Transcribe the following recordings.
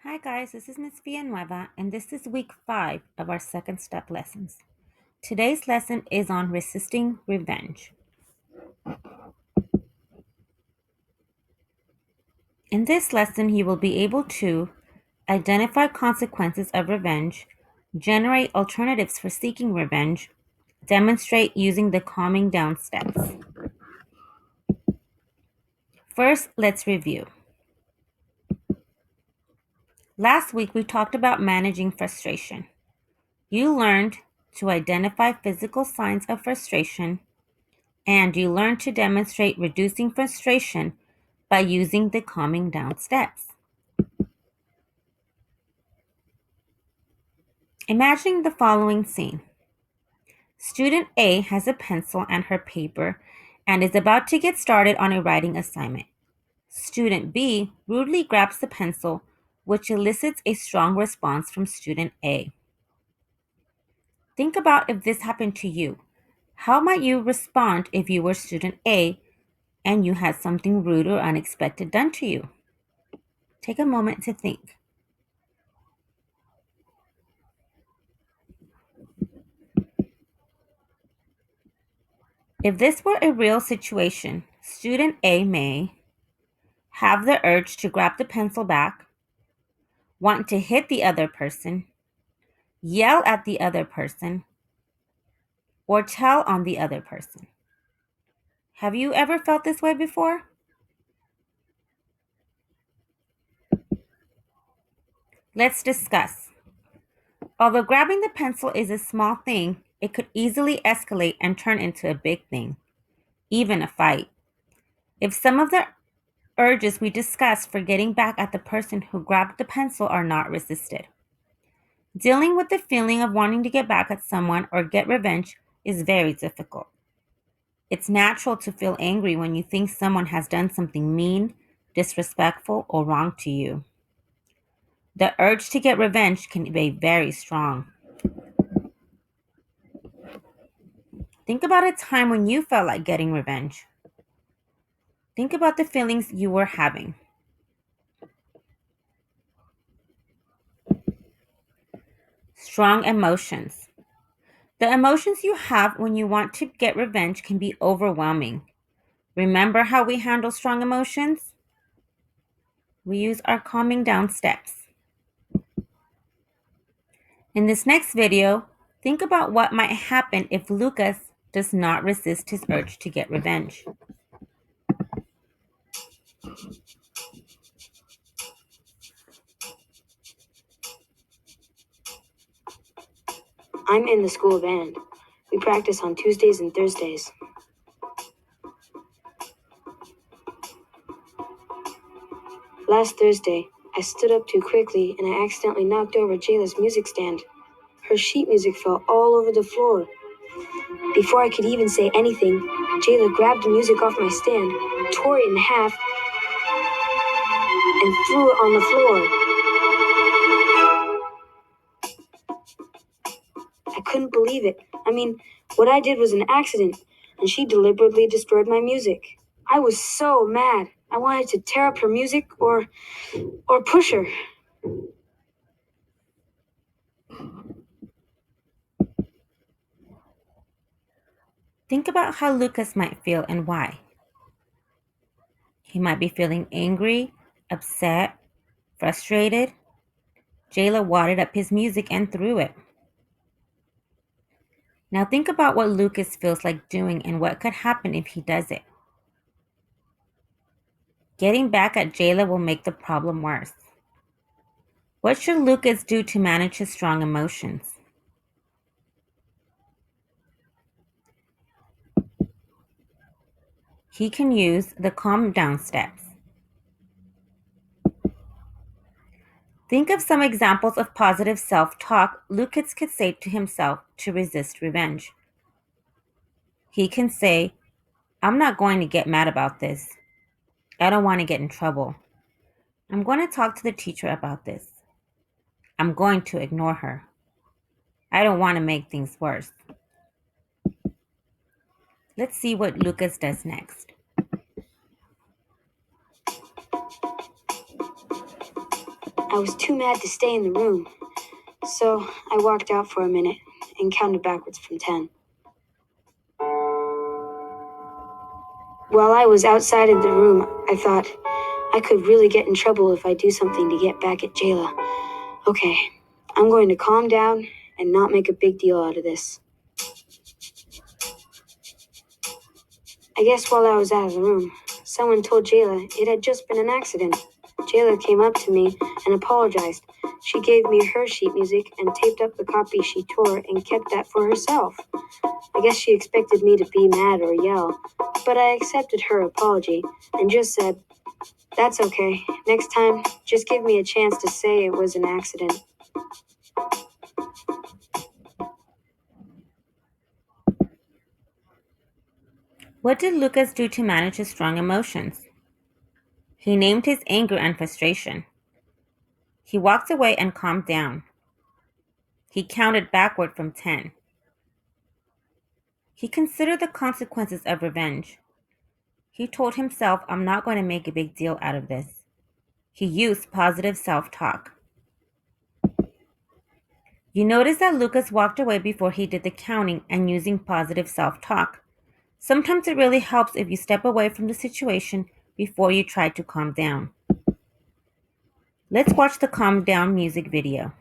Hi guys, this is Miss Villanueva, and this is week 5 of our second step lessons. Today's lesson is on resisting revenge. In this lesson, you will be able to identify consequences of revenge, generate alternatives for seeking revenge, demonstrate using the calming down steps. First, let's review. Last week, we talked about managing frustration. You learned to identify physical signs of frustration, and you learn to demonstrate reducing frustration by using the calming down steps. Imagine the following scene. Student A has a pencil and her paper and is about to get started on a writing assignment. Student B rudely grabs the pencil, which elicits a strong response from student A. Think about if this happened to you. How might you respond if you were student A and you had something rude or unexpected done to you? Take a moment to think. If this were a real situation, student A may have the urge to grab the pencil back, want to hit the other person, yell at the other person, or tell on the other person. Have you ever felt this way before? Let's discuss. Although grabbing the pencil is a small thing, it could easily escalate and turn into a big thing, even a fight. If some of the urges we discussed for getting back at the person who grabbed the pencil are not resisted. Dealing with the feeling of wanting to get back at someone or get revenge is very difficult. It's natural to feel angry when you think someone has done something mean, disrespectful, or wrong to you. The urge to get revenge can be very strong. Think about a time when you felt like getting revenge. Think about the feelings you were having. Strong emotions. The emotions you have when you want to get revenge can be overwhelming. Remember how we handle strong emotions? We use our calming down steps. In this next video, think about what might happen if Lucas does not resist his urge to get revenge. I'm in the school band. We practice on Tuesdays and Thursdays. Last Thursday, I stood up too quickly and I accidentally knocked over Jayla's music stand. Her sheet music fell all over the floor. Before I could even say anything, Jayla grabbed the music off my stand, tore it in half, and threw it on the floor. I couldn't believe it. What I did was an accident, and she deliberately destroyed my music. I was so mad. I wanted to tear up her music or push her. Think about how Lucas might feel and why. He might be feeling angry, upset, frustrated. Jayla wadded up his music and threw it. Now think about what Lucas feels like doing and what could happen if he does it. Getting back at Jayla will make the problem worse. What should Lucas do to manage his strong emotions? He can use the calm down steps. Think of some examples of positive self talk Lucas could say to himself to resist revenge. He can say, I'm not going to get mad about this. I don't want to get in trouble. I'm going to talk to the teacher about this. I'm going to ignore her. I don't want to make things worse. Let's see what Lucas does next. I was too mad to stay in the room, so I walked out for a minute and counted backwards from 10. While I was outside of the room, I thought I could really get in trouble if I do something to get back at Jayla. Okay, I'm going to calm down and not make a big deal out of this. I guess while I was out of the room, someone told Jayla it had just been an accident. Jayla came up to me and apologized. She gave me her sheet music and taped up the copy she tore and kept that for herself. I guess she expected me to be mad or yell, but I accepted her apology and just said, "That's okay. Next time, just give me a chance to say it was an accident." What did Lucas do to manage his strong emotions? He named his anger and frustration. He walked away and calmed down. He counted backward from 10. He considered the consequences of revenge. He told himself, I'm not going to make a big deal out of this. He used positive self talk. You notice that Lucas walked away before he did the counting and using positive self talk. Sometimes it really helps if you step away from the situation before you try to calm down. Let's watch the calm down music video.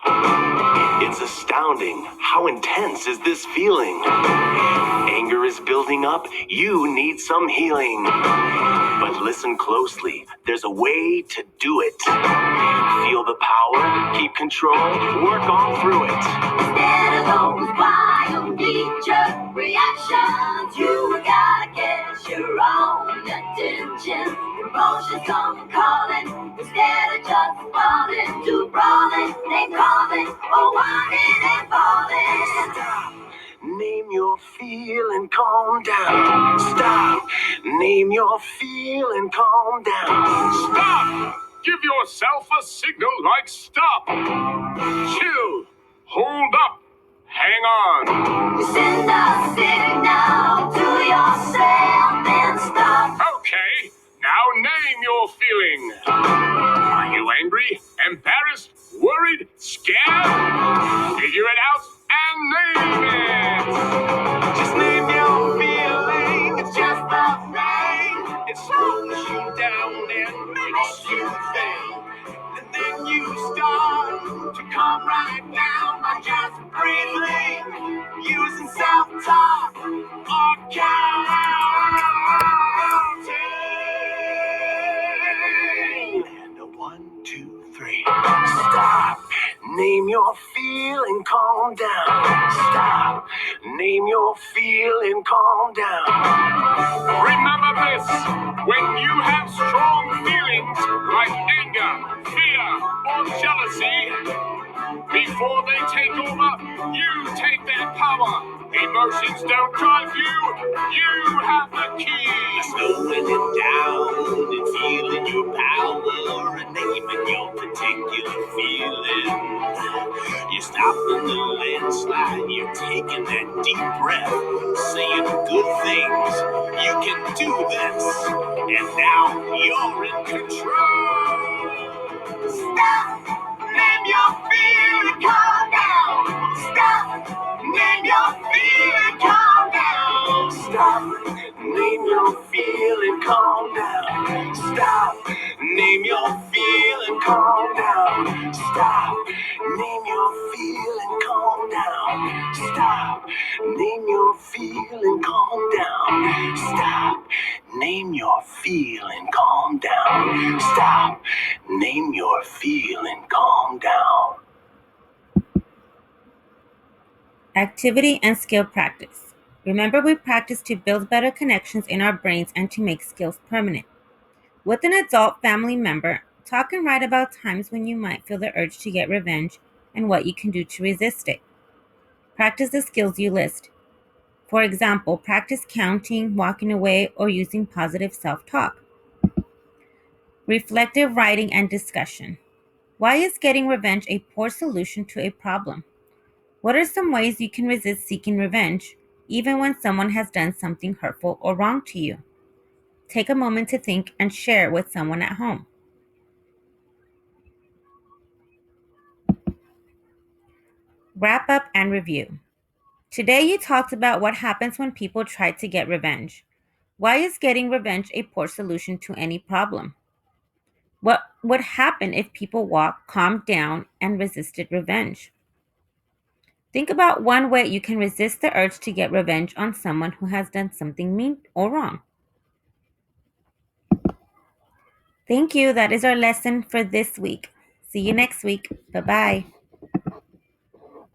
It's astounding. How intense is this feeling? Anger is building up. You need some healing. But listen closely. There's a way to do it. Feel the power, keep control, work on through it. Instead of those wild knee-jerk reactions, you gotta get your own attention. Emotions come calling, instead of just falling to brawling, they calling, oh, wanting and falling. Stop. Name your feel and calm down. Stop. Name your feel and calm down. Stop! Give yourself a signal like stop. Chill. Hold up. Hang on. You send a signal to yourself and stop. Okay, now name your feeling. Are you angry, embarrassed, worried, scared? Figure it out and name it. Just name your feeling. It's just a thing. It slows you down and makes you think. And then you start to calm right down by just breathing, using self-talk or counting. And a 1, 2, 3. Stop. Name your feel and calm down. Stop. Name your feel and calm down. Remember this, when you have strong feelings like anger, fear, or jealousy, before they take over, you take their power. Emotions don't drive you have the key. Slowing it down and feeling your power and naming your particular feeling. You're stopping the landslide, you're taking that deep breath, saying good things. You can do this, and now you're in control. Stop, name your fear and calm down. Stop, name your fear and calm down. Stop, name your feel and calm down. Stop, name your feel and calm down. Stop, name your feel and calm down. Stop, name your feel and calm down. Stop, name your feel and calm down. Stop, name your feel and calm down. Activity and skill practice. Remember, we practice to build better connections in our brains and to make skills permanent. With an adult family member, talk and write about times when you might feel the urge to get revenge and what you can do to resist it. Practice the skills you list. For example, practice counting, walking away, or using positive self talk. Reflective writing and discussion. Why is getting revenge a poor solution to a problem? What are some ways you can resist seeking revenge, even when someone has done something hurtful or wrong to you? Take a moment to think and share with someone at home. Wrap up and review. Today you talked about what happens when people try to get revenge. Why is getting revenge a poor solution to any problem? What would happen if people calmed down and resisted revenge? Think about one way you can resist the urge to get revenge on someone who has done something mean or wrong. Thank you. That is our lesson for this week. See you next week. Bye bye.